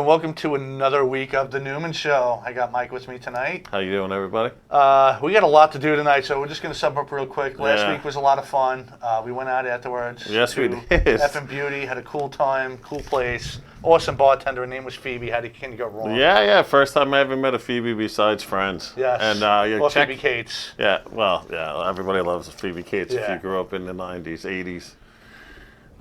welcome to another week of the Newman Show. I got Mike with me tonight. How you doing, everybody? We got a lot to do tonight, so we're just going to sum up real quick. Last week was a lot of fun. We went out afterwards. Yes, we did. Effing Beauty, had a cool time, cool place. Awesome bartender. Her name was Phoebe. Can you go wrong? Yeah. First time I ever met a Phoebe besides friends. Yes. And or Phoebe Cates. Yeah. Well, yeah. Everybody loves Phoebe Cates if you grew up in the '90s, '80s.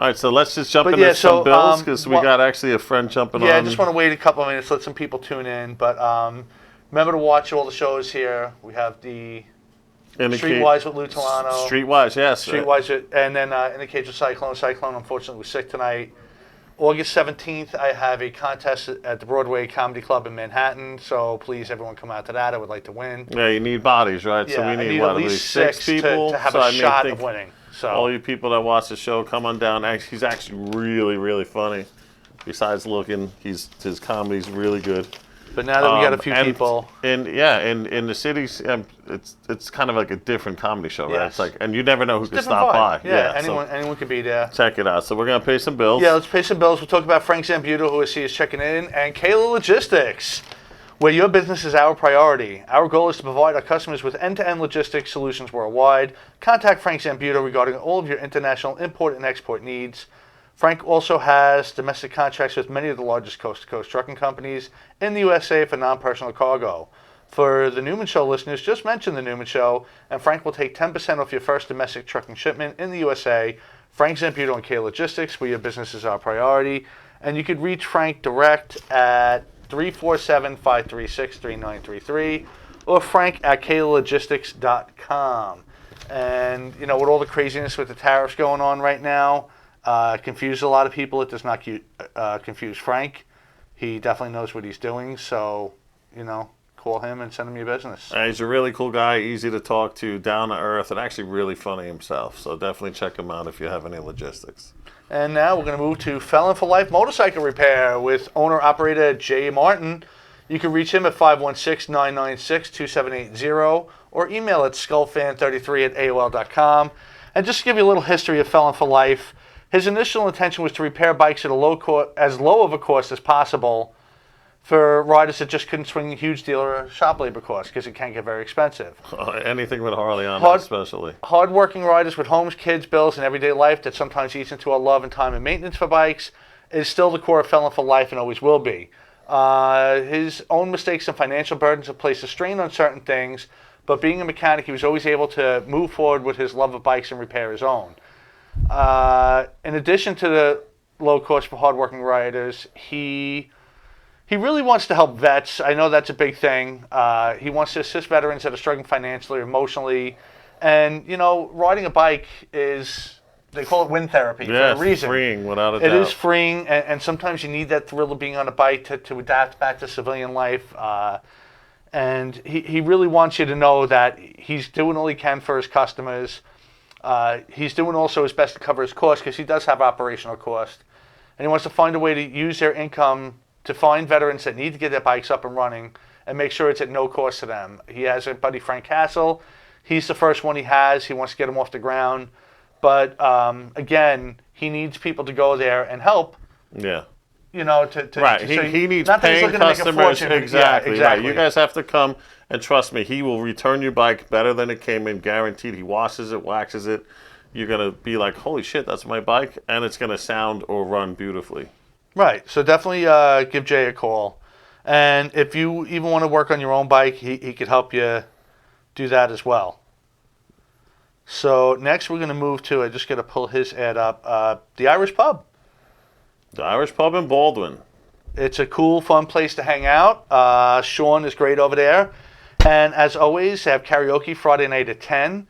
All right, so let's just jump into some bills because we got actually a friend jumping on. Yeah, I just want to wait a couple of minutes, let some people tune in. But remember to watch all the shows here. We have the Streetwise with Lou Tolano. Streetwise, yes. Streetwise, and then In the Cage with Cyclone. Cyclone, unfortunately, was sick tonight. August 17th, I have a contest at the Broadway Comedy Club in Manhattan. So please, everyone, come out to that. I would like to win. Yeah, you need bodies, right? Yeah, so we need at least six people to have a shot of winning. So all you people that watch the show, come on down. He's actually really, really funny. Besides looking, his comedy's really good. But now that we got a few people, in the cities, it's kind of like a different comedy show, right? Yes. It's like, and you never know who can stop by. Yeah, anyone could be there. Check it out. So we're gonna pay some bills. Yeah, let's pay some bills. We'll talk about Frank Zambuto, who I see is checking in, and Kayla Logistics, where your business is our priority. Our goal is to provide our customers with end-to-end logistics solutions worldwide. Contact Frank Zambuto regarding all of your international import and export needs. Frank also has domestic contracts with many of the largest coast-to-coast trucking companies in the USA for non-personal cargo. For the Newman Show listeners, just mention the Newman Show, and Frank will take 10% off your first domestic trucking shipment in the USA. Frank Zambuto and K Logistics, where your business is our priority. And you could reach Frank direct at 347-536-3933 or frank at klogistics.com. And, with all the craziness with the tariffs going on right now, confused a lot of people. It does not confuse Frank. He definitely knows what he's doing. So, call him and send him your business. He's a really cool guy, easy to talk to, down to earth, and actually really funny himself. So definitely check him out if you have any logistics. And now we're going to move to Felon for Life Motorcycle Repair with owner-operator Jay Martin. You can reach him at 516-996-2780 or email at skullfan33@aol.com. And just to give you a little history of Felon for Life, his initial intention was to repair bikes at as low of a cost as possible for riders that just couldn't swing a huge dealer or shop labor costs because it can get very expensive. Anything with Harley on it, especially. Hard-working riders with homes, kids, bills, and everyday life that sometimes eats into our love and time and maintenance for bikes is still the core of Felon for Life and always will be. His own mistakes and financial burdens have placed a strain on certain things, but being a mechanic, he was always able to move forward with his love of bikes and repair his own. In addition to the low cost for hard-working riders, he really wants to help vets. I know that's a big thing. He wants to assist veterans that are struggling financially or emotionally. And, riding a bike is, they call it wind therapy for a reason. It's freeing, without a doubt. It is freeing, and sometimes you need that thrill of being on a bike to adapt back to civilian life. And he really wants you to know that he's doing all he can for his customers. He's doing also his best to cover his costs because he does have operational costs. And he wants to find a way to use their income to find veterans that need to get their bikes up and running and make sure it's at no cost to them. He has a buddy, Frank Castle. He's the first one he has. He wants to get him off the ground. But, again, he needs people to go there and help. Yeah. Right. He needs paying customers. Exactly. Right. You guys have to come, and trust me, he will return your bike better than it came in, guaranteed. He washes it, waxes it. You're going to be like, holy shit, that's my bike, and it's going to sound or run beautifully. Right. So definitely give Jay a call. And if you even want to work on your own bike, he could help you do that as well. So next we're going to move to, I just got to pull his ad up, the Irish Pub. The Irish Pub in Baldwin. It's a cool, fun place to hang out. Sean is great over there. And as always, they have karaoke Friday night at 10.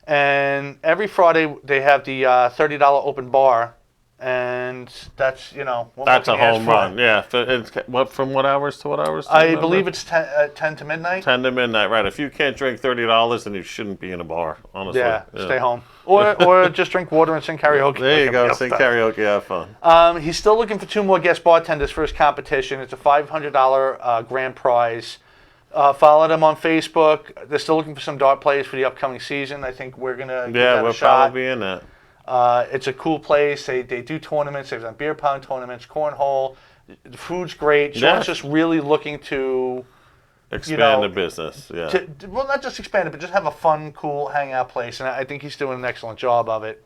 And every Friday they have the $30 open bar. And that's, that's a home run. Yeah. It's from what hours to what hours? I believe it's 10 to midnight. 10 to midnight, right. If you can't drink $30, then you shouldn't be in a bar, honestly. Yeah. Stay home. Or just drink water and sing karaoke. There you go. Sing karaoke. Have fun. He's still looking for 2 more guest bartenders for his competition. It's a $500 grand prize. Follow them on Facebook. They're still looking for some dart players for the upcoming season. I think we're going to give that a shot. Yeah, we'll probably be in that. It's a cool place. They do tournaments. They've done beer pong tournaments, cornhole. The food's great. Sean's just really looking to expand the business. Yeah. Well, not just expand it, but just have a fun, cool hangout place. And I think he's doing an excellent job of it.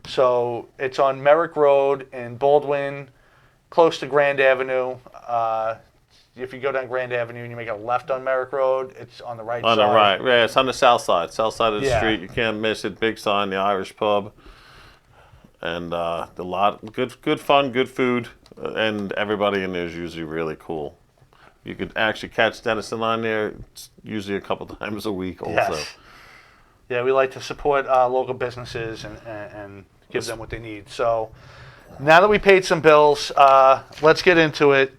So it's on Merrick Road in Baldwin, close to Grand Avenue. If you go down Grand Avenue and you make a left on Merrick Road, it's on the right side. On the right. Yeah, it's on the south side of the street. You can't miss it. Big sign, the Irish pub. And good fun, good food, and everybody in there is usually really cool. You could actually catch Dennison on there usually a couple times a week also. Yes. Yeah, we like to support local businesses and give them what they need. So now that we paid some bills, let's get into it.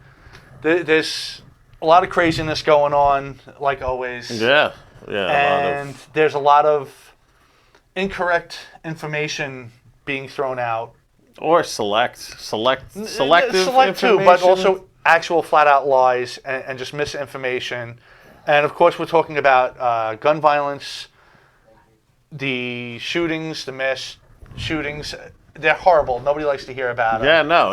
There's a lot of craziness going on, like always. Yeah. And there's a lot of incorrect information being thrown out. Or selective too, but also actual flat-out lies and just misinformation. And, of course, we're talking about gun violence, the shootings, the mass shootings. They're horrible. Nobody likes to hear about them. Yeah, no.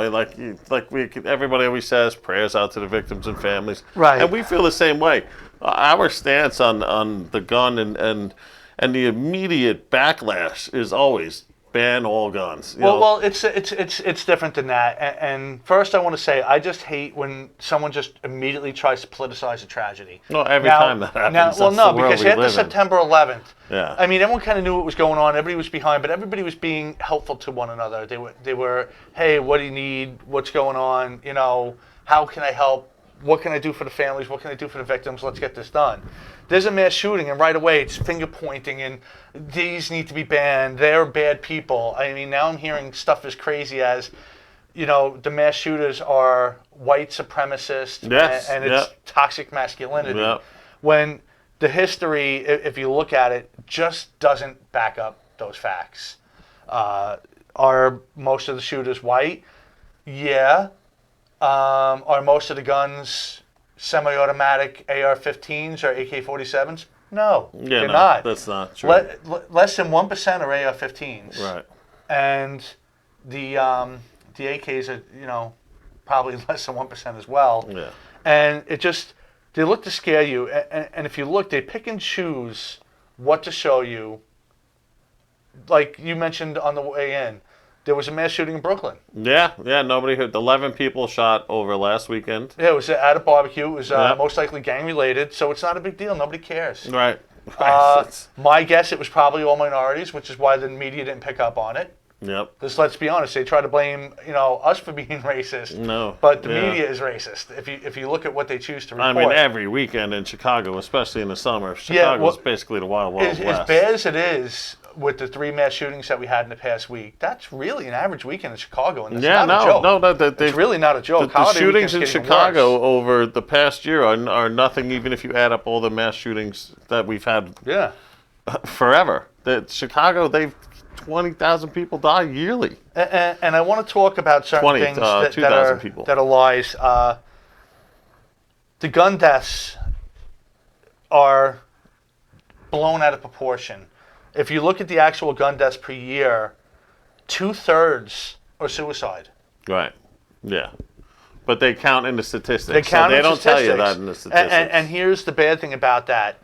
Everybody always says prayers out to the victims and families. Right. And we feel the same way. Our stance on the gun and the immediate backlash is always ban all guns. Well, it's different than that. And first, I want to say I just hate when someone just immediately tries to politicize a tragedy. No, every time that happens. Because after September 11th, yeah. I mean, everyone kind of knew what was going on. Everybody was behind, but everybody was being helpful to one another. They were, hey, what do you need? What's going on? How can I help? What can I do for the families? What can I do for the victims? Let's get this done. There's a mass shooting, and right away it's finger pointing, and these need to be banned. They're bad people. I mean, now I'm hearing stuff as crazy as, the mass shooters are white supremacists, and it's toxic masculinity. Yep. When the history, if you look at it, just doesn't back up those facts. Are most of the shooters white? Yeah. Are most of the guns semi-automatic AR-15s or AK-47s? No, they're not. That's not true. Less than 1% are AR-15s. Right. And the AKs are, probably less than 1% as well. Yeah. And they look to scare you. And if you look, they pick and choose what to show you. Like you mentioned on the way in, there was a mass shooting in Brooklyn. Yeah, nobody heard. 11 people shot over last weekend. Yeah, it was at a barbecue. It was most likely gang-related, so it's not a big deal. Nobody cares. Right. My guess, it was probably all minorities, which is why the media didn't pick up on it. Yep. Because let's be honest, they try to blame us for being racist. No. But the media is racist. If you look at what they choose to report. I mean, every weekend in Chicago, especially in the summer, Chicago is basically the Wild Wild West. As bad as it is, with the 3 mass shootings that we had in the past week, that's really an average weekend in Chicago, and it's not a joke. It's really not a joke. The shootings in Chicago over the past year are nothing, even if you add up all the mass shootings that we've had forever. Chicago, 20,000 people die yearly. And I want to talk about certain things that are lies. The gun deaths are blown out of proportion. If you look at the actual gun deaths per year, 2/3 are suicide. Right. Yeah. But they count in the statistics. They don't tell you that in the statistics. And here's the bad thing about that.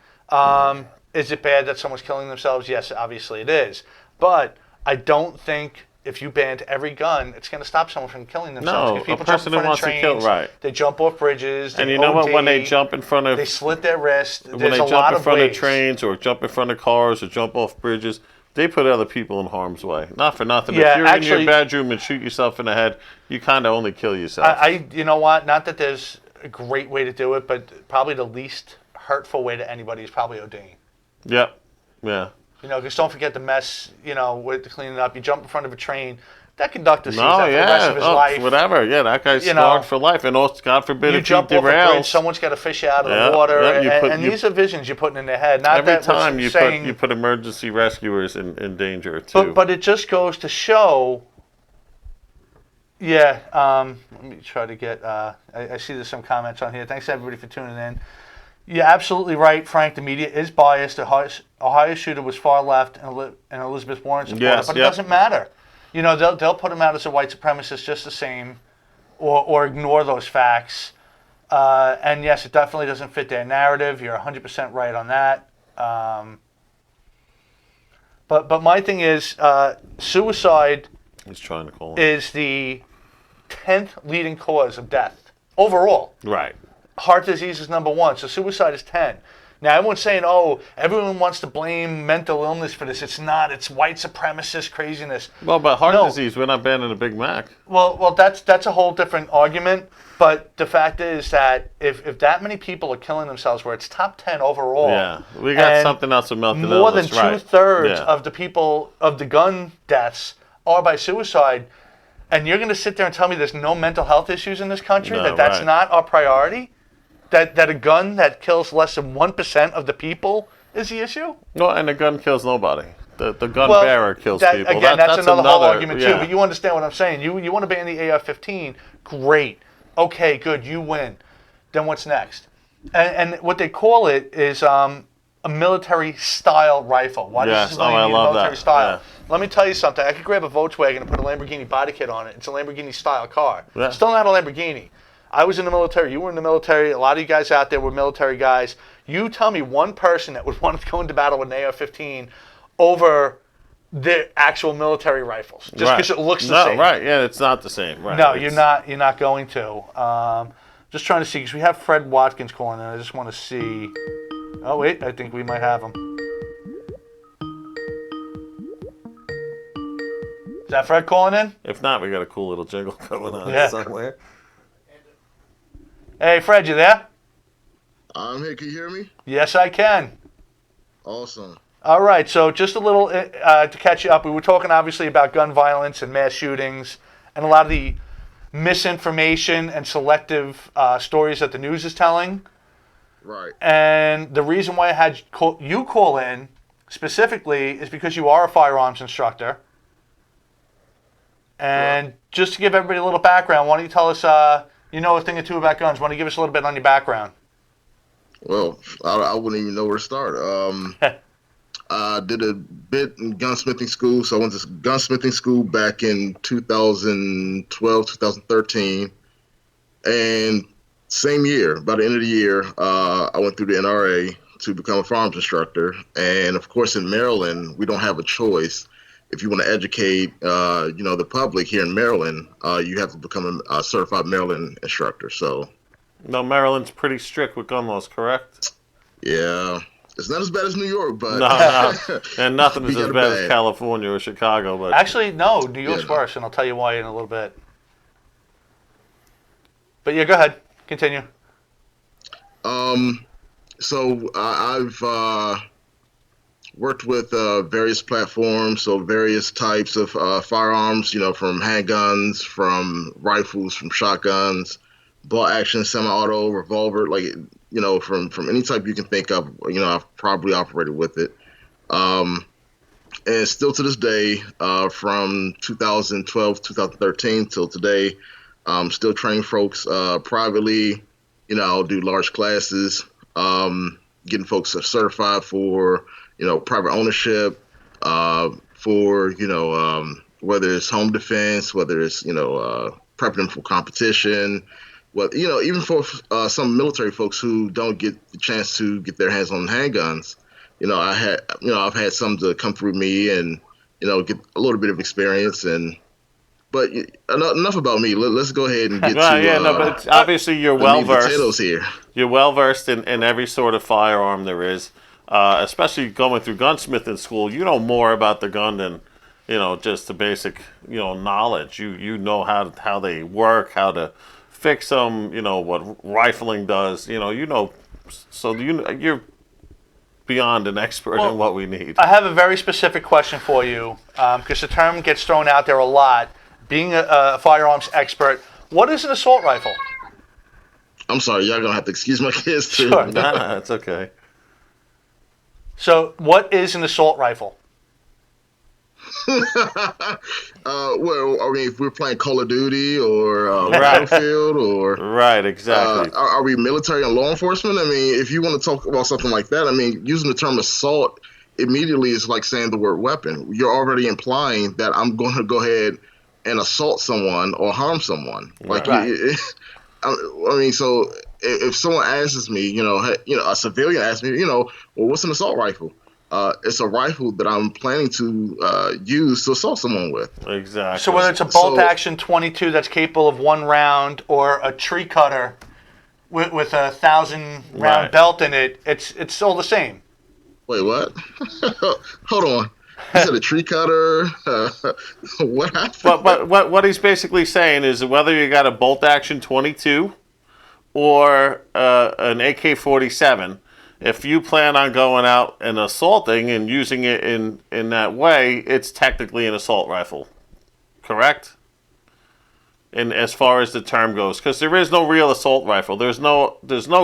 Is it bad that someone's killing themselves? Yes, obviously it is. But I don't think if you banned every gun, it's going to stop someone from killing themselves. No, a person who wants to kill, right. They jump off bridges. And you know what? When they jump in front of... They slit their wrist. When they jump in front of trains or jump in front of cars or jump off bridges, they put other people in harm's way. Not for nothing. Yeah, if you're in your bedroom and shoot yourself in the head, you kind of only kill yourself. You know what? Not that there's a great way to do it, but probably the least hurtful way to anybody is probably ODing. Yep. Yeah. Because don't forget the mess, with the cleaning up. You jump in front of a train. That conductor sees that for the rest of his life. Whatever. Yeah, that guy's scarred for life. And also, God forbid, if he derails... You jump off a bridge, someone's got to fish you out of the water. And these are visions you're putting in their head. Not every time you put emergency rescuers in danger, too. But it just goes to show... Yeah, let me try to get... I see there's some comments on here. Thanks, everybody, for tuning in. You're absolutely right, Frank. The media is biased. The Ohio shooter was far left and Elizabeth Warren supporter, but it doesn't matter. They'll put him out as a white supremacist just the same. or ignore those facts. And yes, it definitely doesn't fit their narrative. You're 100% right on that. But my thing is, suicide He's trying to call is the 10th leading cause of death overall. Right. Heart disease is number 1, so suicide is 10. Now, everyone's saying, oh, everyone wants to blame mental illness for this. It's not. It's white supremacist craziness. Well, but heart disease, we're not banning a Big Mac. Well, that's a whole different argument. But the fact is that if that many people are killing themselves, where it's top 10 overall. Yeah, we got something else with mental illness. More than two-thirds yeah. of the people, of the gun deaths are by suicide. And you're going to sit there and tell me there's no mental health issues in this country? No, that's not our priority? That a gun that kills less than 1% of the people is the issue? No, and a gun kills nobody. The gun bearer kills people. Again, that's another whole argument too. But you understand what I'm saying. You want to ban the AR-15? Great. Okay, good. You win. Then what's next? And what they call it is a military-style rifle. Why does this I love military that. style? Yeah. Let me tell you something. I could grab a Volkswagen and put a Lamborghini body kit on it. It's a Lamborghini-style car. Yeah. Still not a Lamborghini. I was in the military. You were in the military. A lot of you guys out there were military guys. You tell me one person that would want to go into battle with an AR-15 over the actual military rifles, just because it looks the same. No, right? Yeah, it's not the same. Right? No, you're not. You're not going to. Just trying to see because we have Fred Watkins calling in. I just want to see. Oh wait, I think we might have him. Is that Fred calling in? If not, we got a cool little jingle going on somewhere. Hey, Fred, you there? I'm here. Can you hear me? Yes, I can. Awesome. All right, so just a little to catch you up. We were talking obviously about gun violence and mass shootings and a lot of the misinformation and selective stories that the news is telling. Right. And the reason why I had you call in specifically is because you are a firearms instructor. And just to give everybody a little background, why don't you tell us, you know a thing or two about guns. Why don't you give us a little bit on your background? Well, I wouldn't even know where to start. I did a bit in gunsmithing school, so I went to gunsmithing school back in 2012, 2013. And same year, by the end of the year, I went through the NRA to become a firearms instructor. And of course, in Maryland, we don't have a choice. If you want to educate, the public here in Maryland, you have to become a certified Maryland instructor. So, no, Maryland's pretty strict with gun laws, correct? Yeah, it's not as bad as New York, but no, and nothing is as bad as California or Chicago. But actually, no, New York's worse, and I'll tell you why in a little bit. But yeah, go ahead, continue. So I've worked with various platforms, so various types of firearms, from handguns, from rifles, from shotguns, bolt action, semi-auto, revolver, from any type you can think of, I've probably operated with it. And still to this day, from 2012, 2013 till today, still training folks privately. I'll do large classes, getting folks certified for private ownership, for, whether it's home defense, whether it's, prepping them for competition, even for some military folks who don't get the chance to get their hands on handguns. I've had some to come through me and, get a little bit of experience but enough about me. Let's go ahead and get but obviously you're well versed here. You're well versed in every sort of firearm there is. Especially going through gunsmithing school, you know more about the gun than, just the basic, knowledge. You know how they work, how to fix them, what rifling does, so you're beyond an expert in what we need. I have a very specific question for you, because the term gets thrown out there a lot. Being a firearms expert, what is an assault rifle? I'm sorry, y'all gonna have to excuse my kids too. Sure. Nah, it's okay. So, what is an assault rifle? Well, I mean, if we're playing Call of Duty or Battlefield or right, exactly. Are we military and law enforcement? I mean, if you want to talk about something like that, I mean, using the term assault immediately is like saying the word weapon. You're already implying that I'm going to go ahead and assault someone or harm someone. Like right. I mean, so if someone asks me, a civilian asks me, well, what's an assault rifle? It's a rifle that I'm planning to use to assault someone with. Exactly. So whether it's a bolt-action 22 that's capable of 1 round or a tree cutter with a 1,000-round belt in it, it's still the same. Wait, what? Hold on. You said a tree cutter? What happened? But what he's basically saying is whether you got a bolt-action 22 or an AK-47, if you plan on going out and assaulting and using it in that way, it's technically an assault rifle. Correct? And as far as the term goes, because there is no real assault rifle. There's no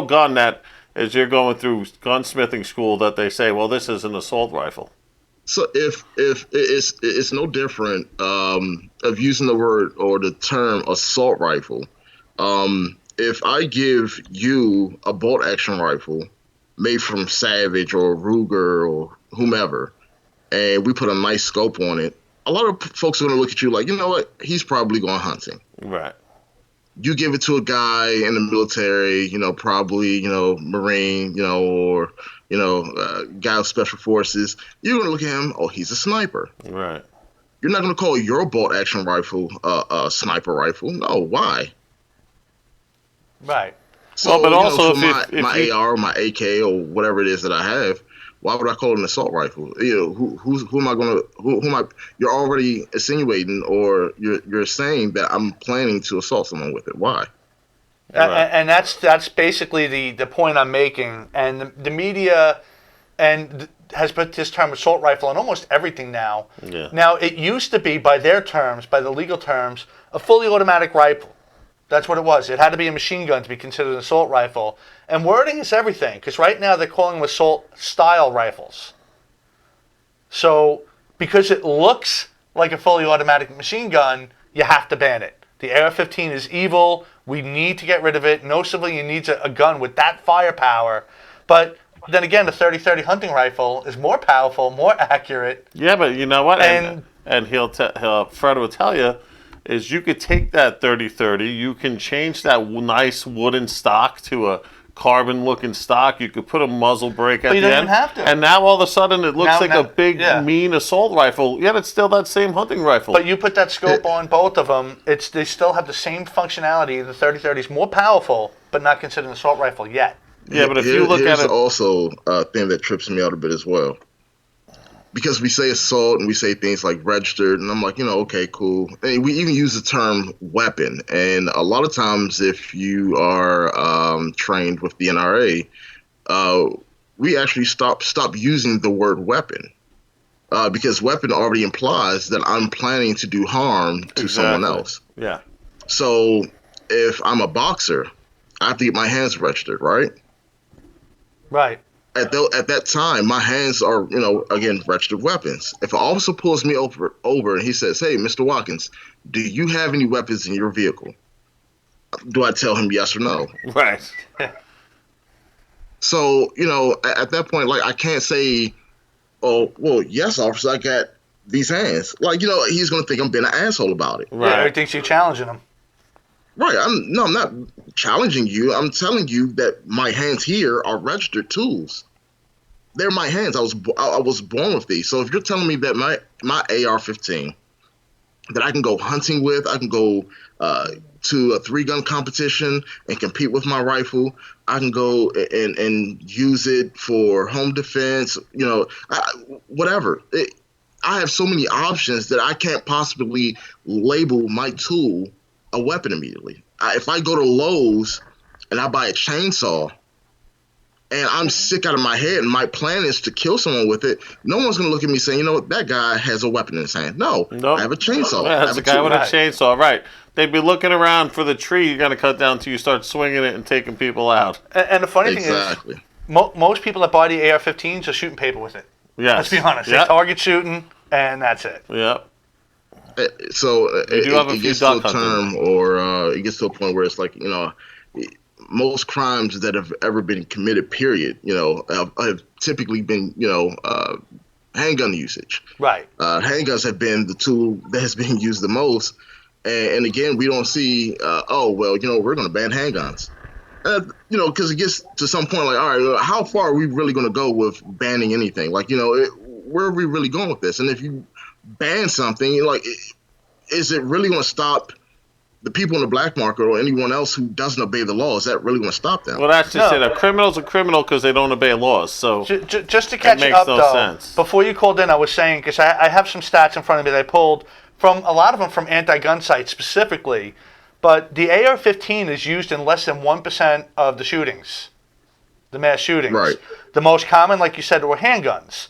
gun that, as you're going through gunsmithing school, that they say, well, this is an assault rifle. So if it's no different of using the word or the term assault rifle. If I give you a bolt action rifle made from Savage or Ruger or whomever, and we put a nice scope on it, a lot of folks are going to look at you like, you know what, he's probably going hunting. Right. You give it to a guy in the military, probably, Marine, or, guy with special forces. You're going to look at him, oh, he's a sniper. Right. You're not going to call your bolt action rifle a sniper rifle. No, why? Right. So, well, but also, for my AR, my AK, or whatever it is that I have, why would I call it an assault rifle? Who am I going to? Who am I? You're already insinuating, or you're saying that I'm planning to assault someone with it. Why? Right. And that's basically the point I'm making. And the media has put this term assault rifle on almost everything now. Yeah. Now, it used to be, by their terms, by the legal terms, a fully automatic rifle. That's what it was. It had to be a machine gun to be considered an assault rifle. And wording is everything, because right now they're calling them assault-style rifles. So, because it looks like a fully automatic machine gun, you have to ban it. The AR-15 is evil. We need to get rid of it. No civilian needs a gun with that firepower. But then again, the 30-30 hunting rifle is more powerful, more accurate. Yeah, but you know what? And Fred will tell you, is you could take that 30-30, you can change that nice wooden stock to a carbon-looking stock. You could put a muzzle brake at the end. But you don't even have to. And now all of a sudden it looks like a big, mean assault rifle. Yet it's still that same hunting rifle. But you put that scope on both of them, they still have the same functionality. The 30-30 is more powerful, but not considered an assault rifle yet. Yeah, but if you look at it... Here's also a thing that trips me out a bit as well. Because we say assault and we say things like registered, and I'm like, okay, cool. And we even use the term weapon. And a lot of times, if you are trained with the NRA, we actually stop using the word weapon, because weapon already implies that I'm planning to do harm to someone else. Yeah. So if I'm a boxer, I have to get my hands registered, right? Right. At that time, my hands are, again, registered weapons. If an officer pulls me over and he says, hey, Mr. Watkins, do you have any weapons in your vehicle? Do I tell him yes or no? Right. So, at that point, like, I can't say, oh, well, yes, officer, I got these hands. Like, he's going to think I'm being an asshole about it. Right. Yeah, he thinks you're challenging him. Right. I'm not challenging you. I'm telling you that my hands here are registered tools. They're my hands. I was born with these. So if you're telling me that my AR-15 that I can go hunting with, I can go to a 3-gun competition and compete with my rifle. I can go and use it for home defense. Whatever. I have so many options that I can't possibly label my tool a weapon immediately. If I go to Lowe's and I buy a chainsaw and I'm sick out of my head and my plan is to kill someone with it, no one's going to look at me saying, that guy has a weapon in his hand. No, nope. I have a chainsaw. Yeah, that's a guy with a chainsaw, right. They'd be looking around for the tree you're going to cut down till you start swinging it and taking people out. And the funny thing is, most people that buy the AR-15s are shooting paper with it. Yes. Let's be honest. Yep. They target shooting, and that's it. Yep. So it gets to a term, or it gets to a point where it's like, most crimes that have ever been committed, period, have typically been, handgun usage. Right. Handguns have been the tool that has been used the most. And again, we don't see, we're going to ban handguns. Because it gets to some point like, all right, well, how far are we really going to go with banning anything? Like, where are we really going with this? And if you ban something, like, is it really going to stop the people in the black market or anyone else who doesn't obey the law? Is that really going to stop them? Well, that's just it. A criminal's a criminal because they don't obey laws. So just to catch up, sense. Before you called in, I was saying, because I have some stats in front of me that I pulled from a lot of them from anti-gun sites specifically, but the AR-15 is used in less than 1% of the shootings, the mass shootings. Right. The most common, like you said, were handguns.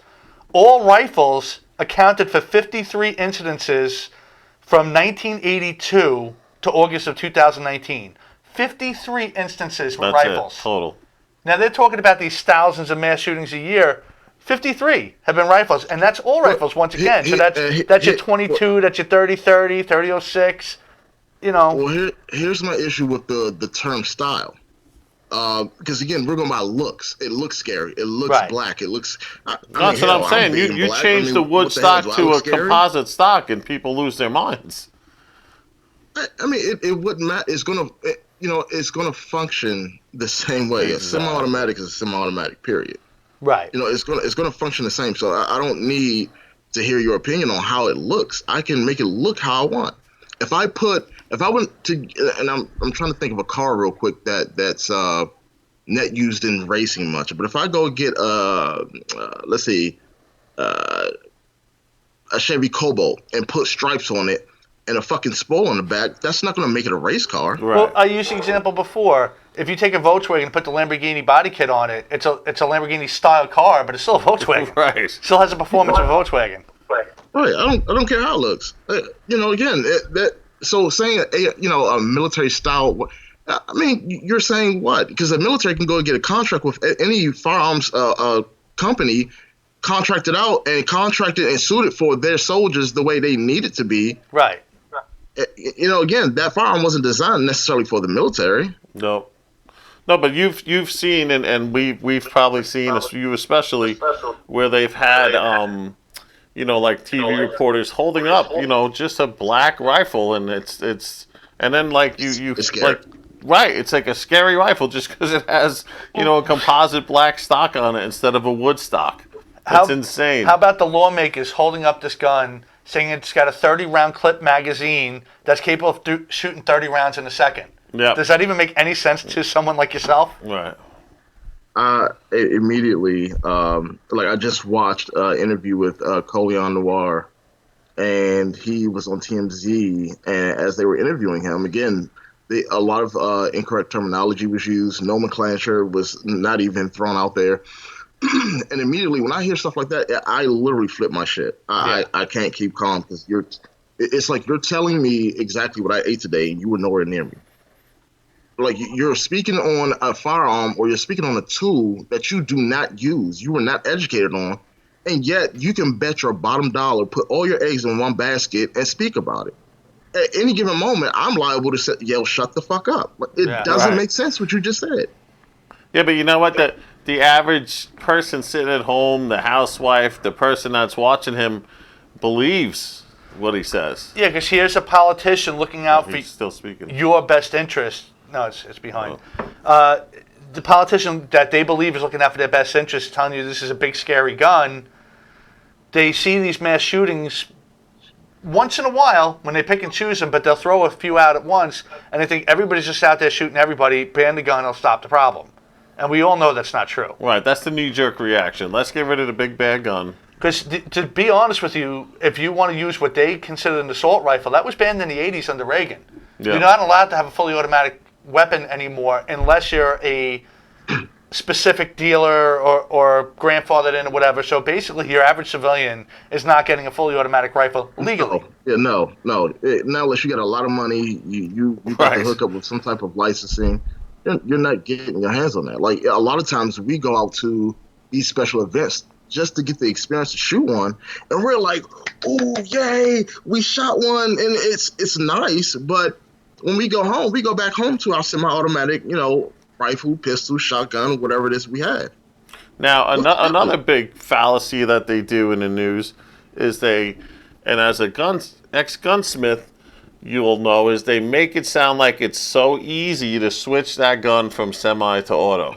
All rifles accounted for 53 incidences from 1982 to August of 2019. 53 instances with rifles. It, total. Now, they're talking about these thousands of mass shootings a year. 53 have been rifles, and that's all rifles once again. So that's your 22, that's your 30-30, 30-06. Well, here's my issue with the term style. Because again, we're going by looks. It looks scary. It looks black. It looks. That's what I'm saying. You change the wood stock to a composite stock, and people lose their minds. I mean, it wouldn't matter. It's gonna, it's gonna function the same way. Exactly. A semi-automatic is a semi-automatic. Period. Right. It's gonna function the same. So I don't need to hear your opinion on how it looks. I can make it look how I want. If I went to, and I'm trying to think of a car real quick that's not used in racing much, but if I go get let's see, a Chevy Cobalt and put stripes on it and a fucking spoil on the back, that's not going to make it a race car. Right. Well, I used the example before. If you take a Volkswagen and put the Lamborghini body kit on it, it's a Lamborghini style car, but it's still a Volkswagen. Right. Still has the performance of a Volkswagen. Right. I don't care how it looks. So saying a military style. I mean, you're saying what? Because the military can go and get a contract with any firearms company, contracted out and contracted and suited for their soldiers the way they need it to be. Right. Again, that firearm wasn't designed necessarily for the military. No, but you've seen and we've probably seen, you especially, where they've had like TV reporters holding up just a black rifle, and it's and then like you like. Right, it's like a scary rifle just because it has, a composite black stock on it instead of a wood stock. It's insane. How about the lawmakers holding up this gun, saying it's got a 30-round clip magazine that's capable of shooting 30 rounds in a second? Yeah. Does that even make any sense to someone like yourself? Right. Immediately, I just watched an interview with Colion Noir, and he was on TMZ, and as they were interviewing him, again, a lot of incorrect terminology was used. Nomenclature was not even thrown out there. And immediately when I hear stuff like that, I literally flip my shit. I can't keep calm because it's like you're telling me exactly what I ate today and you were nowhere near me. Like you're speaking on a firearm or you're speaking on a tool that you do not use, you were not educated on, and yet you can bet your bottom dollar, put all your eggs in one basket and speak about it. At any given moment, I'm liable to say, shut the fuck up. It doesn't make sense what you just said. Yeah, but you know what? The average person sitting at home, the housewife, the person that's watching him believes what he says. Yeah, because here's a politician looking out for still speaking. Your best interest. No, it's behind. The politician that they believe is looking out for their best interest, telling you this is a big, scary gun. They see these mass shootings once in a while when they pick and choose them, but they'll throw a few out at once, and they think everybody's just out there shooting everybody. Ban the gun, it'll stop the problem. And we all know that's not true. Right, that's the knee-jerk reaction. Let's get rid of the big bad gun. Because to be honest with you, if you want to use what they consider an assault rifle, that was banned in the 80s under Reagan. Yeah. You're not allowed to have a fully automatic weapon anymore unless you're a specific dealer or grandfathered in or whatever. So basically, your average civilian is not getting a fully automatic rifle legally. No. Not unless you got a lot of money, you got to hook up with some type of licensing. You're not getting your hands on that. Like a lot of times, we go out to these special events just to get the experience to shoot one, and we're like, "Oh, yay! We shot one," and it's nice. But when we go home, we go back home to our semi-automatic, rifle, pistol, shotgun, whatever it is we had. Now, another big fallacy that they do in the news is and as a ex-gunsmith, you'll know, is they make it sound like it's so easy to switch that gun from semi to auto.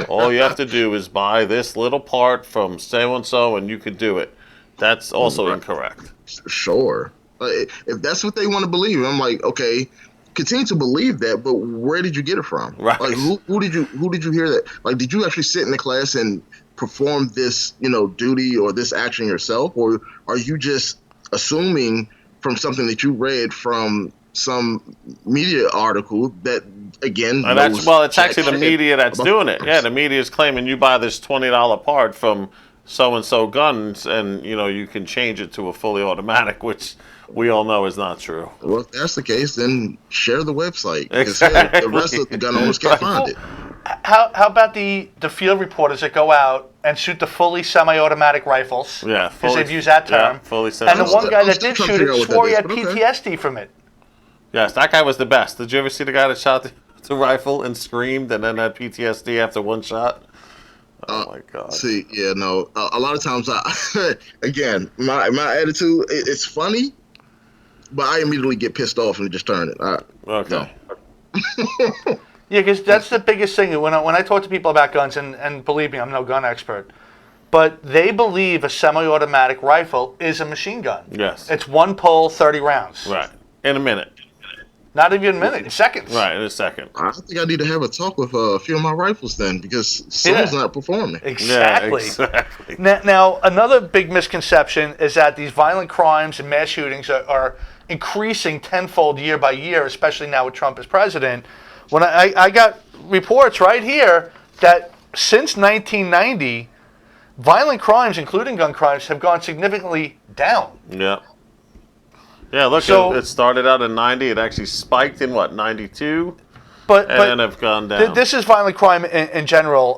All you have to do is buy this little part from so-and-so, and you could do it. That's also incorrect. Sure. If that's what they want to believe, I'm like, okay, continue to believe that, but where did you get it from? Right. Like, who did you hear that? Like, did you actually sit in the class and perform this, duty or this action yourself, or are you just assuming from something that you read from some media article that, again, it's actually the media that's doing it. Yeah, the media is claiming you buy this $20 part from so-and-so guns, and you can change it to a fully automatic, which we all know is not true. Well, if that's the case, then share the website. Exactly. The rest of the gun owners can't find it. How about the field reporters that go out and shoot the fully semi-automatic rifles? Yeah, because they've used that term. Yeah, fully semi. And the one guy that did shoot it swore he had PTSD from it. Yes, that guy was the best. Did you ever see the guy that shot the rifle and screamed and then had PTSD after one shot? Oh my God. See, yeah, no. A lot of times, again, my attitude, it's funny, but I immediately get pissed off and just turn it. Okay. No. Yeah, because that's the biggest thing. When I talk to people about guns, and believe me, I'm no gun expert, but they believe a semi-automatic rifle is a machine gun. Yes. It's one pull, 30 rounds. Right. In a minute. Not even a minute, in seconds. Right, in a second. I think I need to have a talk with a few of my rifles then, because someone's not performing. Exactly. Yeah, exactly. Now, another big misconception is that these violent crimes and mass shootings are increasing tenfold year by year, especially now with Trump as president. When I got reports right here that since 1990, violent crimes, including gun crimes, have gone significantly down. Yeah. Yeah, look, it started out in 90. It actually spiked in, 92? And then have gone down. This is violent crime in general.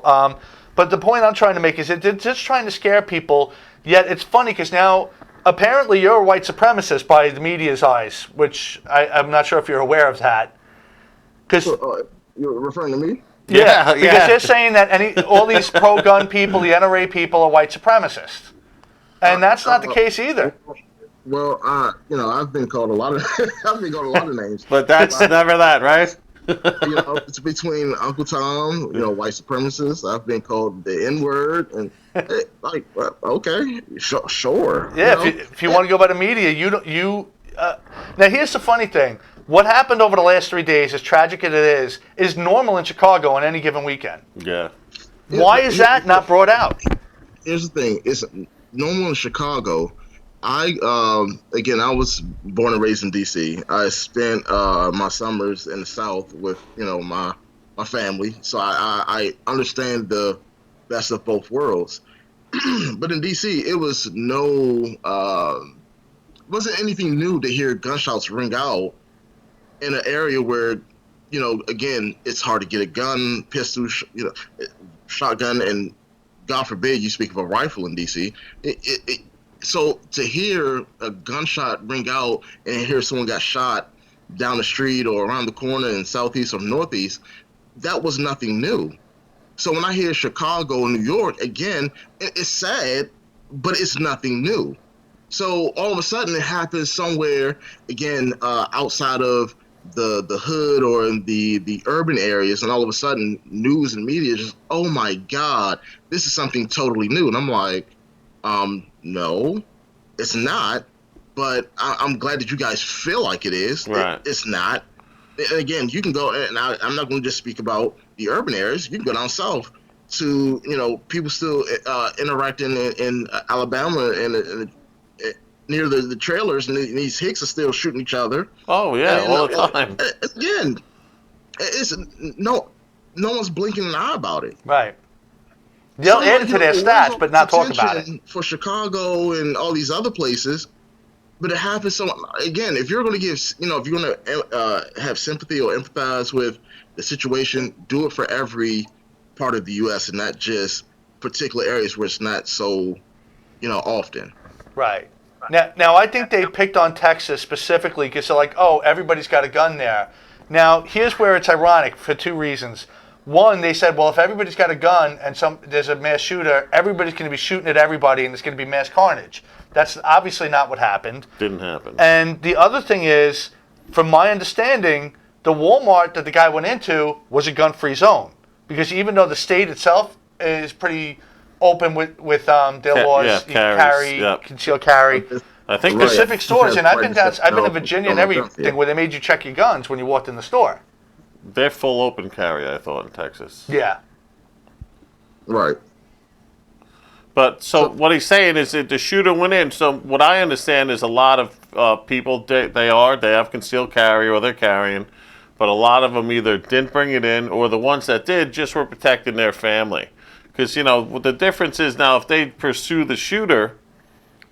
But the point I'm trying to make is that they're just trying to scare people, yet it's funny because now apparently you're a white supremacist by the media's eyes, which I'm not sure if you're aware of that. You're referring to me? Yeah, because they're saying that all these pro-gun people, the NRA people, are white supremacists. And that's not the case either. Well, I've been called a lot of names. But that's never that, right? It's between Uncle Tom, white supremacists. I've been called the N-word, and okay, sure. Yeah, if you want to go by the media, now here's the funny thing. What happened over the last 3 days, as tragic as it is normal in Chicago on any given weekend. Yeah. Why is that not brought out? Here's the thing. It's normal in Chicago. I was born and raised in D.C. I spent my summers in the South with, my family. So I understand the best of both worlds. But in D.C., it was wasn't anything new to hear gunshots ring out in an area where, again, it's hard to get a gun, pistol, shotgun, and God forbid you speak of a rifle in D.C. So to hear a gunshot ring out and hear someone got shot down the street or around the corner in Southeast or Northeast, that was nothing new. So when I hear Chicago and New York, again, it's sad, but it's nothing new. So all of a sudden it happens somewhere, again, outside of the hood or in the urban areas, and all of a sudden news and media just, oh my God, this is something totally new. And I'm like, no, it's not, but I'm glad that you guys feel like it is. Right. It's not. And again, you can go, and I'm not going to just speak about the urban areas. You can go down south to, people still interacting in Alabama and near the trailers, and these hicks are still shooting each other. Oh, yeah, and, all the time. Again, it's no one's blinking an eye about it. Right. They'll add it to their stats, but not talk about it. For Chicago and all these other places, but it happens so. Again, if you're going to give, if you're going to have sympathy or empathize with the situation, do it for every part of the U.S. and not just particular areas where it's not so, often. Right. Now I think they picked on Texas specifically because they're like, oh, everybody's got a gun there. Now, here's where it's ironic for two reasons. One, they said, well, if everybody's got a gun and there's a mass shooter, everybody's going to be shooting at everybody and it's going to be mass carnage. That's obviously not what happened. Didn't happen. And the other thing is, from my understanding, the Walmart that the guy went into was a gun-free zone. Because even though the state itself is pretty open with their laws, concealed carry. I think specific stores, and I've been to Virginia and everything where they made you check your guns when you walked in the store. They're full open carry, I thought, in Texas. Yeah. Right. But so what he's saying is that the shooter went in. So what I understand is a lot of people, they have concealed carry or they're carrying, but a lot of them either didn't bring it in or the ones that did just were protecting their family. Because, the difference is now if they pursue the shooter,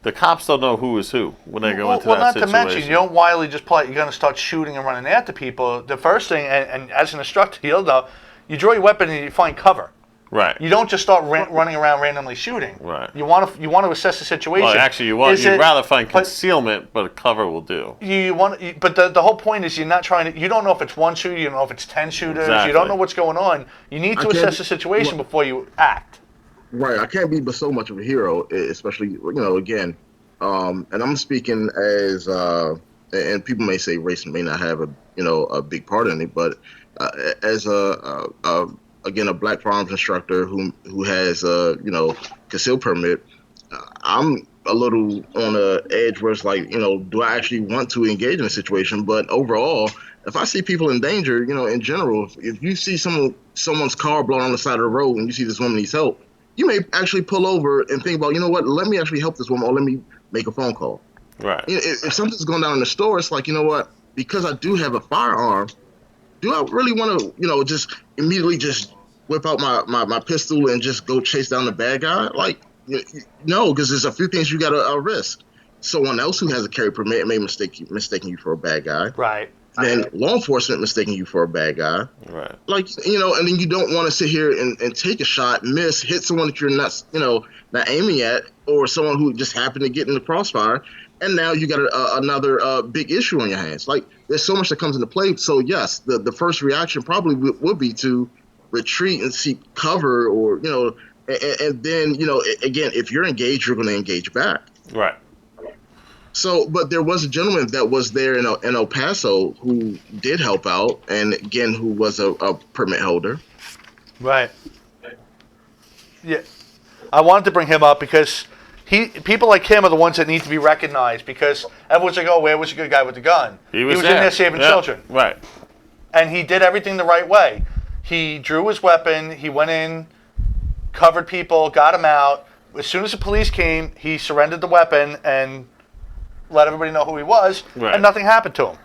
the cops don't know who is who when they go into that situation. Well, not to mention, you don't wildly just pull out your gun and start shooting and running after people. The first thing, and as an instructor, you'll know, you draw your weapon and you find cover. Right. You don't just start running around randomly shooting. Right. You want to assess the situation. Well, actually, you'd rather find concealment, but a cover will do. But the whole point is you're not trying to. You don't know if it's one shooter. You don't know if it's 10 shooters. Exactly. You don't know what's going on. You need to assess the situation before you act. Right. I can't be but so much of a hero, especially again, and I'm speaking as and people may say race may not have a big part in it, but as again, a black firearms instructor who has concealed permit, I'm a little on the edge where it's like, do I actually want to engage in a situation? But overall, if I see people in danger, in general, if you see someone's car blown on the side of the road and you see this woman needs help, you may actually pull over and think about, what, let me actually help this woman or let me make a phone call. Right. If something's going down in the store, it's like, what, because I do have a firearm, do I really want to, just immediately just whip out my pistol and just go chase down the bad guy? Like, no, because there's a few things you got to risk. Someone else who has a carry permit may mistaking you for a bad guy. Right. Then law enforcement mistaking you for a bad guy. Right. Like, and then you don't want to sit here and take a shot, miss, hit someone that you're not aiming at, or someone who just happened to get in the crossfire. And now you got another big issue on your hands. Like, there's so much that comes into play. So, yes, the first reaction probably would be to retreat and seek cover or, and then, again, if you're engaged, you're going to engage back. Right. So, but there was a gentleman that was there in El Paso who did help out, and again, who was a permit holder. Right. Yeah. I wanted to bring him up because people like him are the ones that need to be recognized, because everyone's like, oh, where was the good guy with the gun? He was in there saving children. Right. And he did everything the right way. He drew his weapon, he went in, covered people, got him out. As soon as the police came, he surrendered the weapon and let everybody know who he was, and nothing happened to him.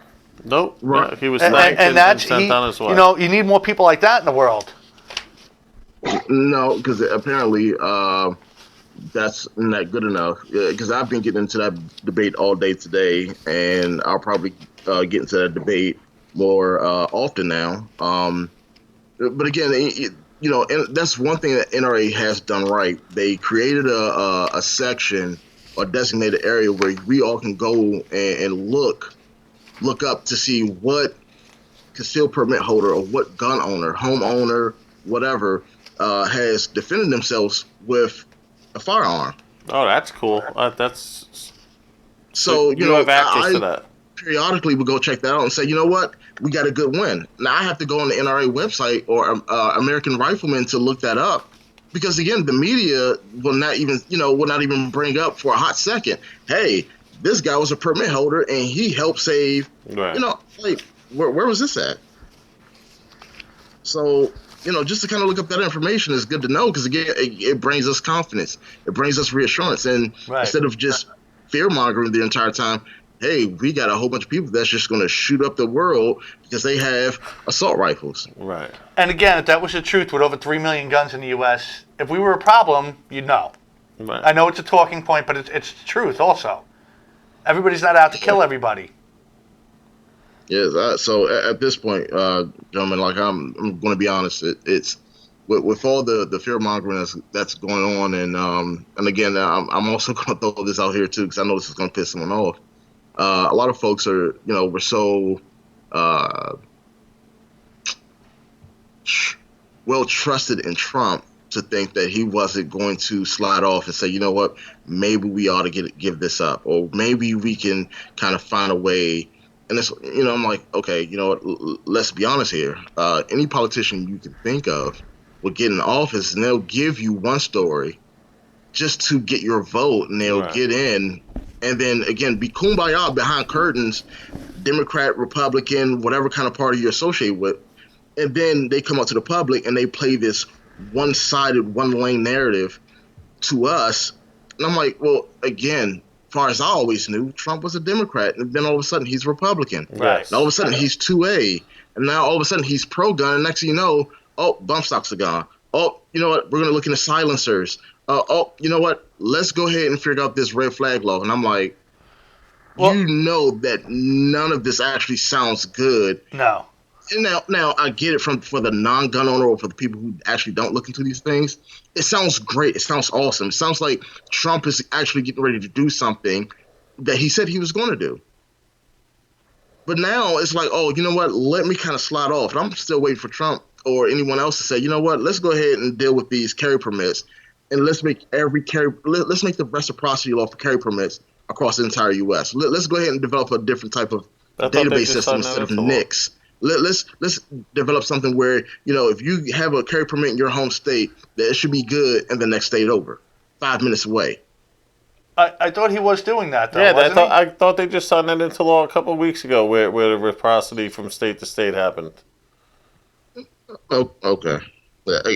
Nope. Right. No, he was thanked and sent on his way. You need more people like that in the world. No, because apparently that's not good enough. Because I've been getting into that debate all day today, and I'll probably get into that debate more often now. But again, and that's one thing that NRA has done right. They created a section or designated area where we all can go and look up to see what concealed permit holder or what gun owner, homeowner, whatever, has defended themselves with a firearm. Oh, that's cool. That's so you have access to that. Periodically, we go check that out and say, you know what, we got a good win. Now I have to go on the NRA website or American Rifleman to look that up. Because again, the media will not even bring up for a hot second, hey, this guy was a permit holder and he helped save. Right. Like where was this at? So, just to kind of look up that information is good to know, because again, it brings us confidence, it brings us reassurance, and instead of just fear mongering the entire time, hey, we got a whole bunch of people that's just going to shoot up the world because they have assault rifles. Right. And again, if that was the truth with over 3 million guns in the U.S., if we were a problem, you'd know. Right. I know it's a talking point, but it's the truth also. Everybody's not out to kill everybody. Yes. So at this point, gentlemen, like I'm going to be honest, it's with all the fear mongering that's going on, and again, I'm also going to throw this out here too, because I know this is going to piss someone off. A lot of folks are, we're so well trusted in Trump to think that he wasn't going to slide off and say, you know what, maybe we ought to give this up, or maybe we can kind of find a way. And it's, I'm like, okay, you know what, let's be honest here. Any politician you can think of will get in office and they'll give you one story just to get your vote, and they'll get in, and then again be kumbaya behind curtains, Democrat, Republican, whatever kind of party you're associated with, and then they come out to the public and they play this one-sided, one-lane narrative to us. And I'm like, well, again, as far as I always knew, Trump was a Democrat, and then all of a sudden he's Republican. Right. And all of a sudden he's 2A, and now all of a sudden he's pro-gun, and next thing you know, oh, bump stocks are gone. Oh, you know what? We're going to look into silencers. Oh, you know what? Let's go ahead and figure out this red flag law. And I'm like, well, you know that none of this actually sounds good. No. And now I get it for the non-gun owner or for the people who actually don't look into these things. It sounds great. It sounds awesome. It sounds like Trump is actually getting ready to do something that he said he was going to do. But now it's like, oh, you know what? Let me kind of slide off. And I'm still waiting for Trump or anyone else to say, you know what? Let's go ahead and deal with these carry permits. And let's make the reciprocity law for carry permits across the entire U.S. Let's go ahead and develop a different type of database system instead of NICS. Let's develop something where, if you have a carry permit in your home state, that it should be good in the next state over, 5 minutes away. I thought he was doing that, though. Yeah, I thought they just signed that into law a couple of weeks ago, where the reciprocity from state to state happened. Oh, okay.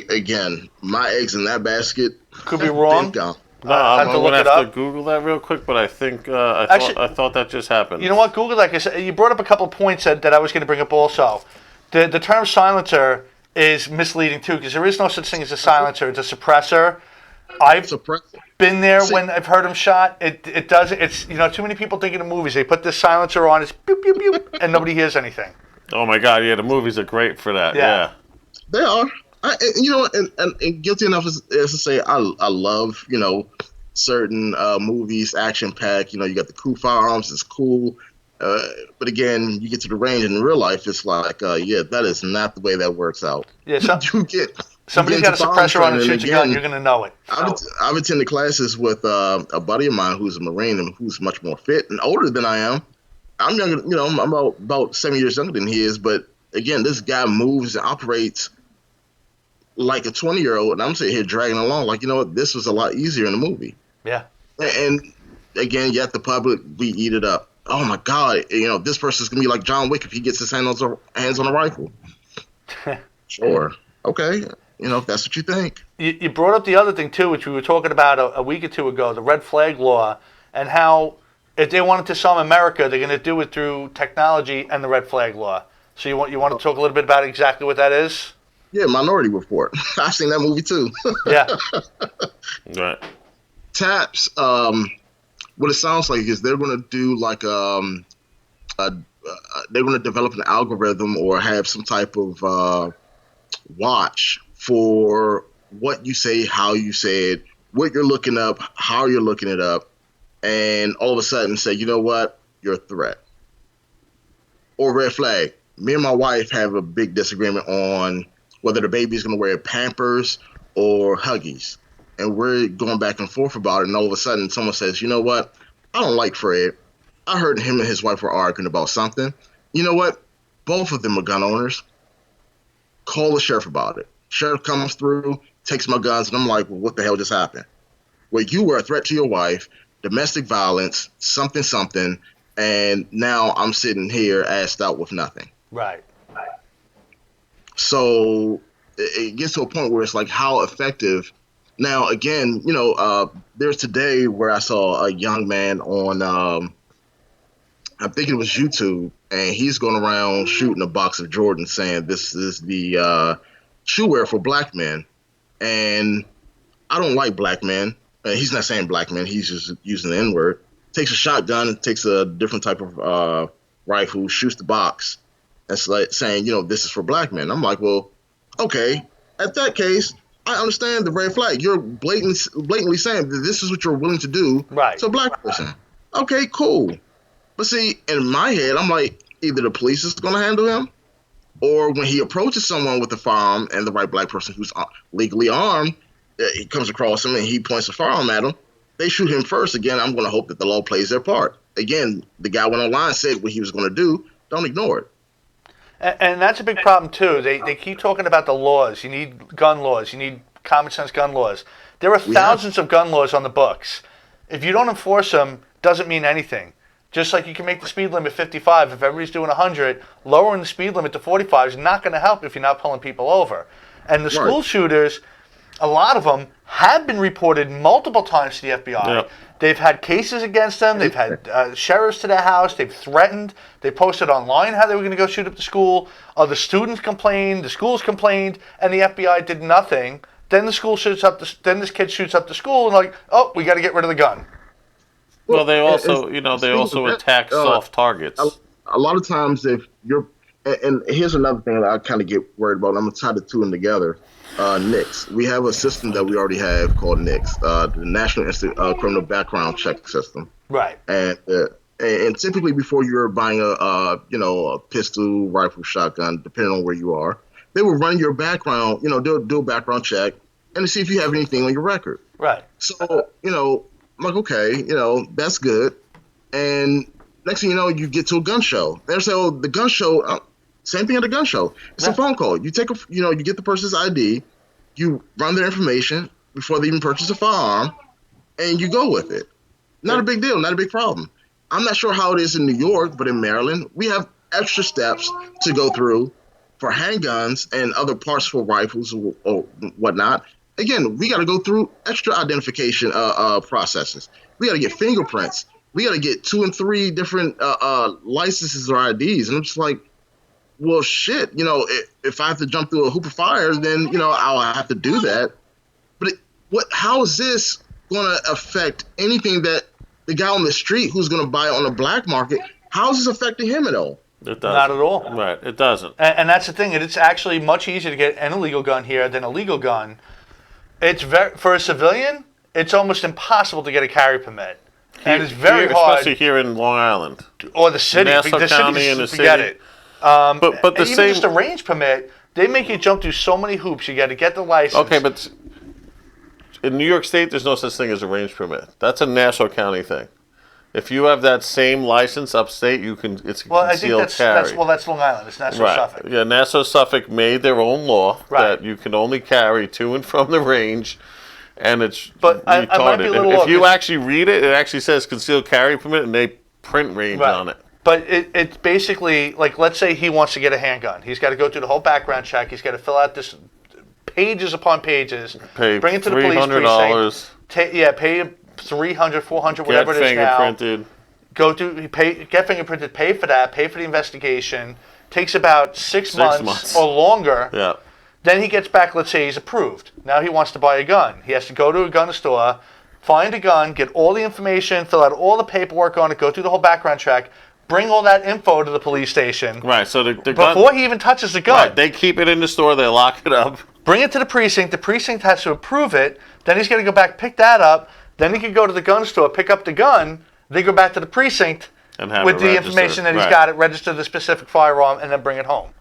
Again, my eggs in that basket. Could be wrong. No, I'm going to have to Google that real quick, but I think I thought that just happened. You know what? Google that, because you brought up a couple of points that I was going to bring up also. The term silencer is misleading, too, because there is no such thing as a silencer. It's a suppressor. I've been there when I've heard them shot. It does. It's, too many people think in the movies. They put this silencer on, it's boop, boop, boop, and nobody hears anything. Oh, my God. Yeah, the movies are great for that. Yeah. They are. And guilty enough as to say, I love, certain movies, action packed. You got the cool firearms, it's cool. But again, you get to the range, and in real life, it's like, that is not the way that works out. Yeah, somebody's got a suppressor on and shoots a gun, you're going to know it. I've attended classes with a buddy of mine who's a Marine and who's much more fit and older than I am. I'm younger, I'm about 7 years younger than he is. But again, this guy moves and operates like a 20-year-old, and I'm sitting here dragging along like, this was a lot easier in the movie. Yeah. And again, yet the public, we eat it up. Oh my God, this person's gonna be like John Wick if he gets his hands on a rifle. Sure. Okay. If that's what you think. You brought up the other thing too, which we were talking about a week or two ago, the red flag law, and how if they wanted to sell America, they're going to do it through technology and the red flag law. So you want to talk a little bit about exactly what that is? Yeah, Minority Report. I've seen that movie too. Yeah. Right. TAPS, what it sounds like is they're going to do like they're going to develop an algorithm or have some type of watch for what you say, how you say it, what you're looking up, how you're looking it up, and all of a sudden say, you know what, you're a threat. Or red flag. Me and my wife have a big disagreement on whether the baby's going to wear Pampers or Huggies. And we're going back and forth about it, and all of a sudden someone says, you know what, I don't like Fred. I heard him and his wife were arguing about something. You know what? Both of them are gun owners. Call the sheriff about it. Sheriff comes through, takes my guns, and I'm like, well, what the hell just happened? Well, you were a threat to your wife, domestic violence, something, and now I'm sitting here assed out with nothing. Right. So it gets to a point where it's like, how effective. Now, again, there's today where I saw a young man on, I think it was YouTube, and he's going around shooting a box of Jordan saying this is the shoe wear for black men. And I don't like black men. He's not saying black men. He's just using the N-word. Takes a shotgun, takes a different type of rifle, shoots the box. That's like saying, this is for black men. I'm like, well, okay. At that case, I understand the red flag. You're blatantly saying that this is what you're willing to do to a black person. Okay, cool. But see, in my head, I'm like, either the police is going to handle him, or when he approaches someone with a firearm and the right black person who's legally armed, he comes across him and he points a firearm at him, they shoot him first. Again, I'm going to hope that the law plays their part. Again, the guy went online, said what he was going to do. Don't ignore it. And that's a big problem, too. They keep talking about the laws. You need gun laws. You need common sense gun laws. There are thousands of gun laws on the books. If you don't enforce them, doesn't mean anything. Just like you can make the speed limit 55. If everybody's doing 100, lowering the speed limit to 45 is not going to help if you're not pulling people over. And the school shooters, a lot of them have been reported multiple times to the FBI. Yep. They've had cases against them. They've had sheriffs to their house. They've threatened. They posted online how they were going to go shoot up the school. The students complained. The schools complained, and the FBI did nothing. Then the school shoots up. Then this kid shoots up the school, and like, oh, we got to get rid of the gun. Well, they also, they also attack soft targets. A lot of times, if you're, and here's another thing that I kind of get worried about. I'm gonna tie the two in together. NICS. We have a system that we already have called NICS, the National Criminal Background Check System. Right. And typically, before you're buying a pistol, rifle, shotgun, depending on where you are, they will run your background. They'll do a background check and to see if you have anything on your record. Right. So I'm like, okay, that's good. And next thing you know, you get to a gun show. They say, oh, the gun show, same thing at a gun show. It's a phone call. You take you get the person's ID, you run their information before they even purchase a firearm, and you go with it. Not a big deal, not a big problem. I'm not sure how it is in New York, but in Maryland, we have extra steps to go through for handguns and other parts for rifles or whatnot. Again, we got to go through extra identification processes. We got to get fingerprints. We got to get 2 and 3 different licenses or IDs. And I'm just like, well, shit, if I have to jump through a hoop of fire, then, I'll have to do that. But how is this going to affect anything that the guy on the street who's going to buy it on the black market, how is this affecting him at all? It doesn't. Not at all. Right, it doesn't. And that's the thing. It's actually much easier to get an illegal gun here than a legal gun. It's for a civilian, it's almost impossible to get a carry permit. And it's very hard. Especially here in Long Island. Or the city. Nassau County and the city. Forget it. But the even same, just a range permit, they make you jump through so many hoops. You got to get the license. Okay, but in New York State, there's no such thing as a range permit. That's a Nassau County thing. If you have that same license upstate, it's a concealed carry. That's Long Island. It's Nassau Suffolk. Yeah, Nassau Suffolk made their own law that you can only carry to and from the range, and it's retarded. I might be a little if you actually read it, it actually says concealed carry permit, and they print range on it. But it's basically, like, let's say he wants to get a handgun. He's got to go through the whole background check. He's got to fill out this pages upon pages. Bring it to the police $300. Pay $300, $400, whatever it is now. Get fingerprinted. Go through, get fingerprinted, pay for that, pay for the investigation. Takes about 6 months or longer. Yeah. Then he gets back, let's say he's approved. Now he wants to buy a gun. He has to go to a gun store, find a gun, get all the information, fill out all the paperwork on it, go through the whole background check, bring all that info to the police station. Right, so the before he even touches the gun. Right, they keep it in the store, they lock it up. Bring it to the precinct has to approve it, then he's got to go back, pick that up, then he can go to the gun store, pick up the gun, then go back to the precinct with the information that he's got it, register the specific firearm, and then bring it home.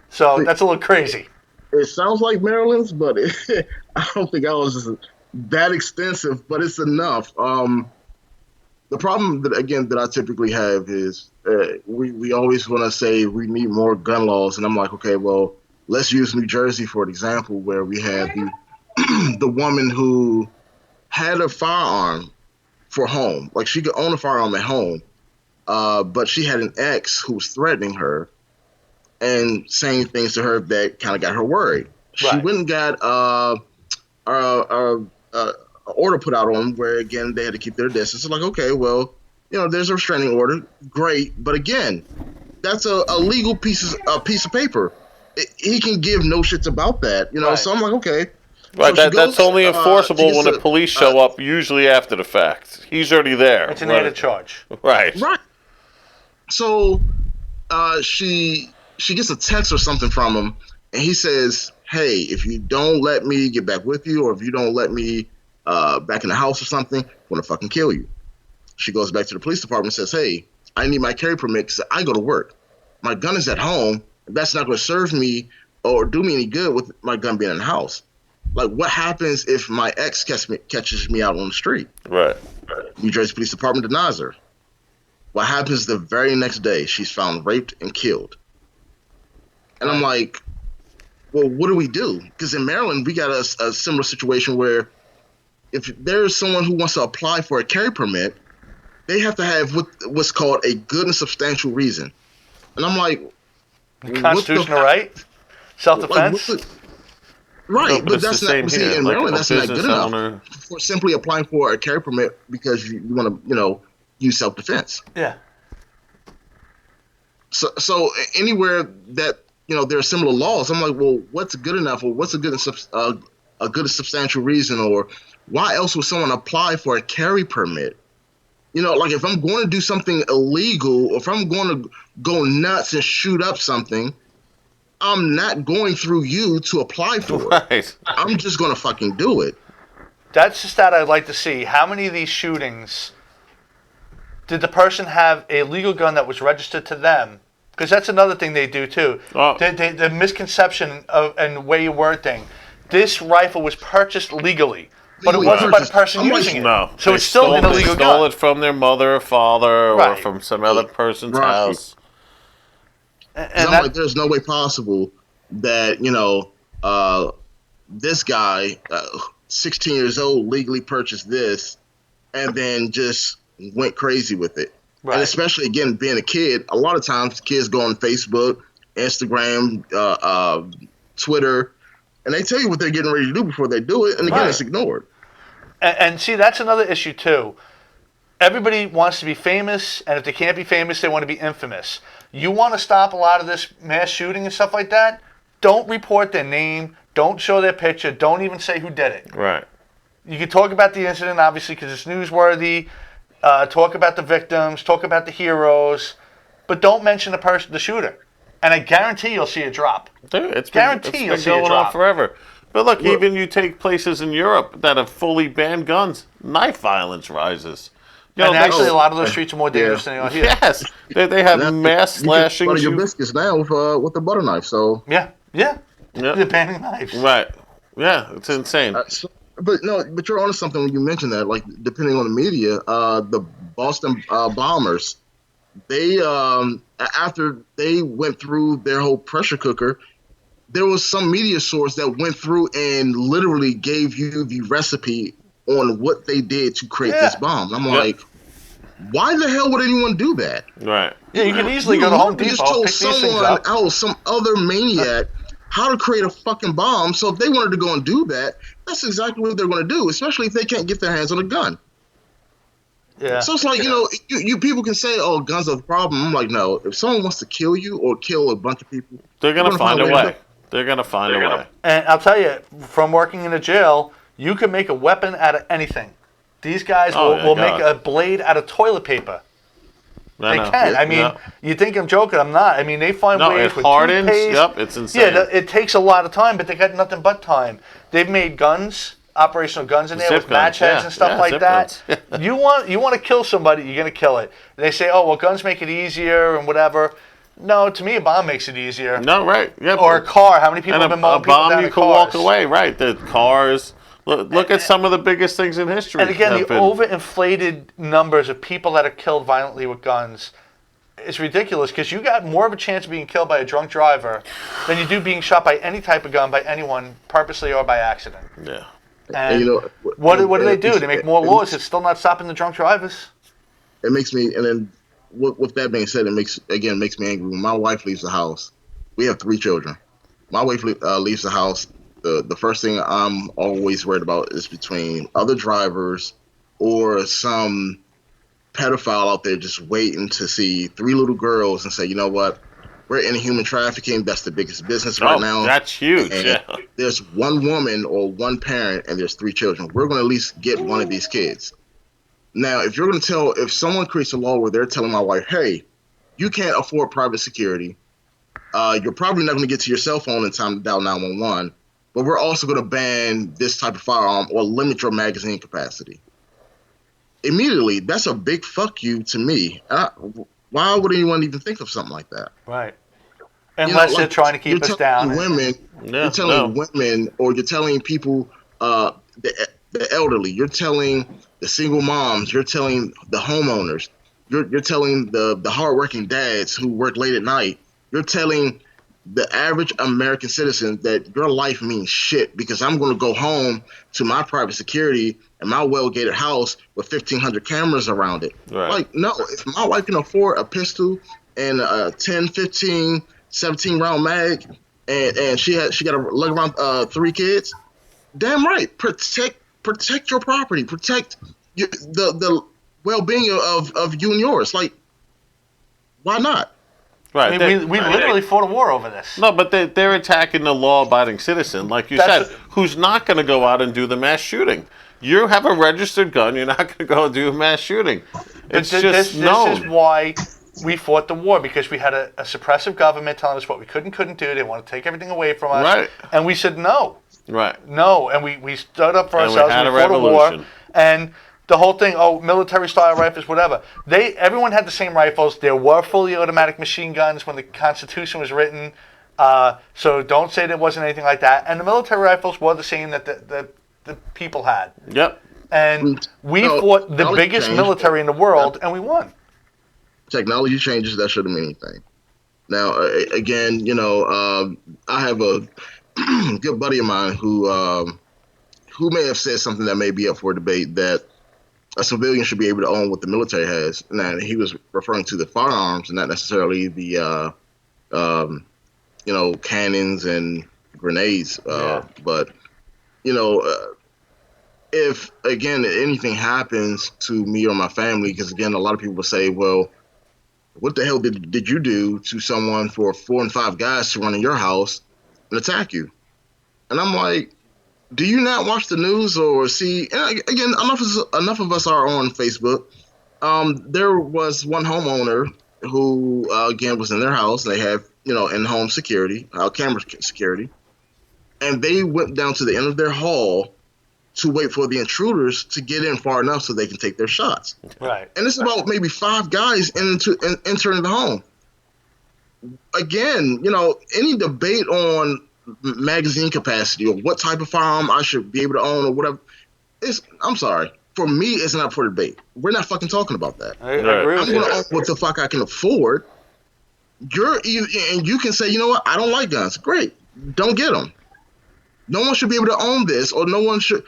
So that's a little crazy. It sounds like Maryland's, but I don't think ours is that extensive, but it's enough. The problem that I typically have is we always want to say we need more gun laws, and I'm like, okay, well, let's use New Jersey for an example, where we have the woman who had a firearm for home, like she could own a firearm at home, but she had an ex who was threatening her and saying things to her that kind of got her worried. Right. She went and got an order put out on them where, again, they had to keep their distance. So like, okay, well, there's a restraining order. Great. But again, that's a legal piece of paper. He can give no shits about that. Right. So I'm like, okay. Right, so that's only enforceable when the police show up, usually after the fact. He's already there. It's an added charge. Right. Right. So she gets a text or something from him, and he says, hey, if you don't let me get back with you, or if you don't let me back in the house or something, I'm going to fucking kill you. She goes back to the police department and says, hey, I need my carry permit because I go to work. My gun is at home. That's not going to serve me or do me any good with my gun being in the house. Like, what happens if my ex catches me out on the street? Right. New Jersey Police Department denies her. What happens the very next day? She's found raped and killed. And I'm like, well, what do we do? Because in Maryland, we got a similar situation where if there's someone who wants to apply for a carry permit, they have to have what's called a good and substantial reason. And I'm like, constitutional right? Self-defense? Like, right, but that's not. See, in Maryland, that's not good enough for simply applying for a carry permit because you want to, use self-defense. Yeah. So anywhere that there are similar laws, I'm like, well, what's good enough, or what's a good and substantial reason, or why else would someone apply for a carry permit? Like if I'm going to do something illegal, or if I'm going to go nuts and shoot up something, I'm not going through you to apply for it. I'm just going to fucking do it. That's the stat I'd like to see. How many of these shootings did the person have a legal gun that was registered to them? Because that's another thing they do too. Oh. The misconception and the way you word thing. This rifle was purchased legally, but it wasn't by the person using it. No. So it's still an illegal gun. They stole it from their mother or father or from some other person's house. And I'm like, there's no way possible that, this guy, 16 years old, legally purchased this and then just went crazy with it. Right. And especially, again, being a kid, a lot of times kids go on Facebook, Instagram, Twitter, and they tell you what they're getting ready to do before they do it, and again, it's ignored. And see, that's another issue, too. Everybody wants to be famous, and if they can't be famous, they want to be infamous. You want to stop a lot of this mass shooting and stuff like that? Don't report their name. Don't show their picture. Don't even say who did it. Right. You can talk about the incident, obviously, because it's newsworthy. Talk about the victims. Talk about the heroes. But don't mention the shooter. And I guarantee you'll see a drop. Dude, it's been going on forever. But look, even you take places in Europe that have fully banned guns, knife violence rises. And actually, a lot of those streets are more dangerous than they are here. Yes, they have mass slashings. You your biscuits now with the butter knife. So yeah, they're banning knives. Right. Yeah, it's insane. But you're onto something when you mention that. Like, depending on the media, the Boston bombers, they after they went through their whole pressure cooker, there was some media source that went through and literally gave you the recipe on what they did to create this bomb. I'm like, why the hell would anyone do that? Right. Yeah, you can easily go to Home Depot, just told someone else, some other maniac, how to create a fucking bomb. So if they wanted to go and do that, that's exactly what they're going to do, especially if they can't get their hands on a gun. Yeah. So it's like, you people can say, oh, guns are the problem. I'm like, no, if someone wants to kill you or kill a bunch of people, they're going to find a way. They're going to find a way. And I'll tell you, from working in a jail, you can make a weapon out of anything. These guys will make a blade out of toilet paper. They can. I mean, you think I'm joking. I'm not. I mean, they find ways with hardens. Toothpaste. Yep, it's insane. Yeah, it takes a lot of time, but they got nothing but time. They've made guns, operational guns in there with match heads and stuff like that. You want to kill somebody, you're going to kill it. They say, oh, well, guns make it easier and whatever. No, to me, a bomb makes it easier. No, right. Yep. Or a car. How many people have been mowing people down in cars? A bomb, you can walk away, right. The cars. Look at some of the biggest things in history. And again, the overinflated numbers of people that are killed violently with guns, it's ridiculous because you got more of a chance of being killed by a drunk driver than you do being shot by any type of gun by anyone, purposely or by accident. Yeah. And what do they do? They make more laws. It's still not stopping the drunk drivers. It makes me, and then with that being said, it makes me angry. When my wife leaves the house, we have 3 children. My wife leaves the house. The first thing I'm always worried about is between other drivers or some pedophile out there just waiting to see 3 little girls and say, you know what, we're in human trafficking. That's the biggest business right now. That's huge. And there's one woman or one parent and there's 3 children. We're going to at least get one of these kids. Now, if someone creates a law where they're telling my wife, hey, you can't afford private security, you're probably not going to get to your cell phone in time to dial 911, but we're also going to ban this type of firearm or limit your magazine capacity. Immediately, that's a big fuck you to me. Why would anyone even think of something like that? Right. Unless they're trying to keep us down. You're telling women, or you're telling people, the elderly. You're telling the single moms. You're telling the homeowners. You're telling the hardworking dads who work late at night. You're telling the average American citizen that your life means shit because I'm going to go home to my private security and my well-gated house with 1,500 cameras around it. Right. Like, no, if my wife can afford a pistol and a 10, 15, 17 round mag, and she got to lug around 3 kids, damn right, protect your property, protect the well-being of you and yours. Like, why not? Right. I mean, we literally fought a war over this. No, but they're attacking the law-abiding citizen, like you said, who's not going to go out and do the mass shooting. You have a registered gun. You're not going to go and do a mass shooting. It's just known. This is why we fought the war, because we had a suppressive government telling us what we couldn't do. They want to take everything away from us. Right. And we said no. Right. No. And we stood up for ourselves. We had a revolution. fought a war. And the whole thing, military-style rifles, whatever. Everyone had the same rifles. There were fully automatic machine guns when the Constitution was written. So don't say there wasn't anything like that. And the military rifles were the same that the people had. Yep. And we fought the biggest military in the world, and we won. Technology changes, that shouldn't mean anything. Now, again, I have a good buddy of mine who may have said something that may be up for debate, that a civilian should be able to own what the military has. Now, he was referring to the firearms and not necessarily the, cannons and grenades. But, if, again, anything happens to me or my family, because, again, a lot of people will say, well, what the hell did you do to someone for 4 and 5 guys to run in your house and attack you? And I'm like, do you not watch the news or see? And again, enough of us are on Facebook. There was one homeowner who, again, was in their house. They have, in-home security, camera security. And they went down to the end of their hall to wait for the intruders to get in far enough so they can take their shots. Right. And it's about maybe 5 guys entering the home. Again, any debate on magazine capacity or what type of firearm I should be able to own or whatever, I'm sorry. For me, it's not for debate. We're not fucking talking about that. I agree with you. I'm going to own what the fuck I can afford. And you can say, you know what, I don't like guns. Great. Don't get them. No one should be able to own this, or no one should.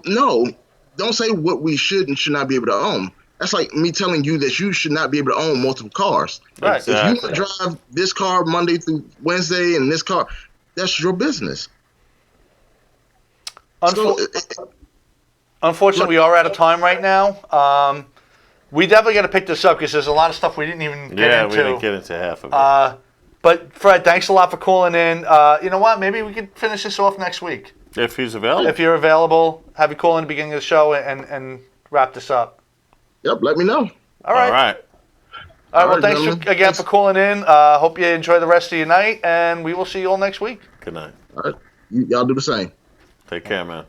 No, don't say what we should and should not be able to own. That's like me telling you that you should not be able to own multiple cars. Right. Exactly. If you want to drive this car Monday through Wednesday and this car, that's your business. Unfortunately, we are out of time right now. We definitely got to pick this up because there's a lot of stuff we didn't even get into. Yeah, we didn't get into half of it. But Fred, thanks a lot for calling in. You know what? Maybe we could finish this off next week. If he's available. If you're available, have you call in the beginning of the show and wrap this up. Yep, let me know. All right. All right. Well, thanks again for calling in. Hope you enjoy the rest of your night, and we will see you all next week. Good night. All right. Y'all do the same. Take care, man.